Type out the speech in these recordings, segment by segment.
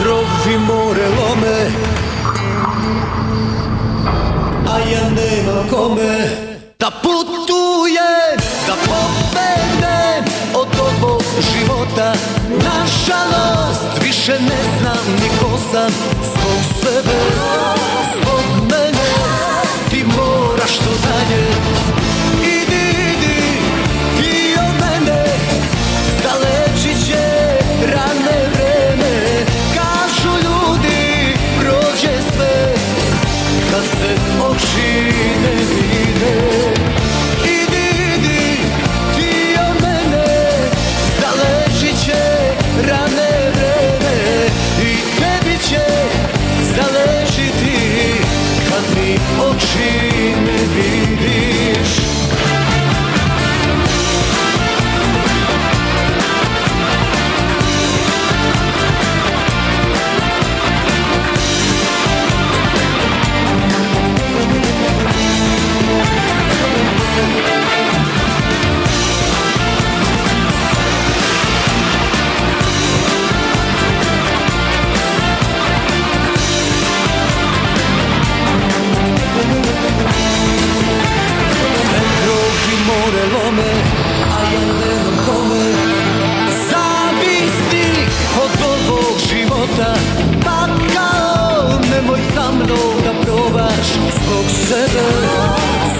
Vetrovi more lome, a ja nemam kome da putujem, da pobegnem od ovog života. Nažalost, više ne znam ni ko sam. Zbog sebe, zbog mene, ti moraš to dalje. Idi, idi, ti od mene, zalečit će rane vreme. Kažu ljudi, prođe sve, kad se oči ne vide. Idi, idi, ti od mene, zalečit će rane vreme. I tebi će zalečiti, kad mi oči ne vidiš. A ja nemam kome, zavisnik od ovog života. Pa kao nemoj sa mnom da probaš. Zbog sebe,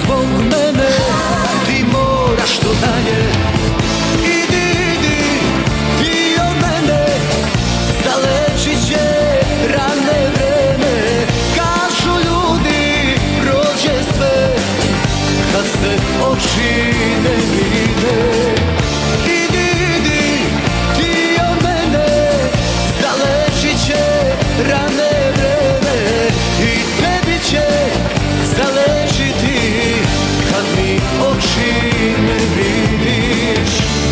zbog mene, ti moraš to dalje. Idi, idi, ti od mene, zalečit će rane vreme. Kažu ljudi, prođe sve, kad se oči ne vide. Idi, idi, ti od mene, zalečit će rane vreme. I tebi će zalečiti, kad mi oči ne vidiš.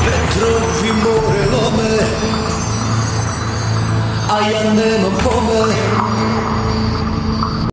Vetrovi more lome, a ja nemam kome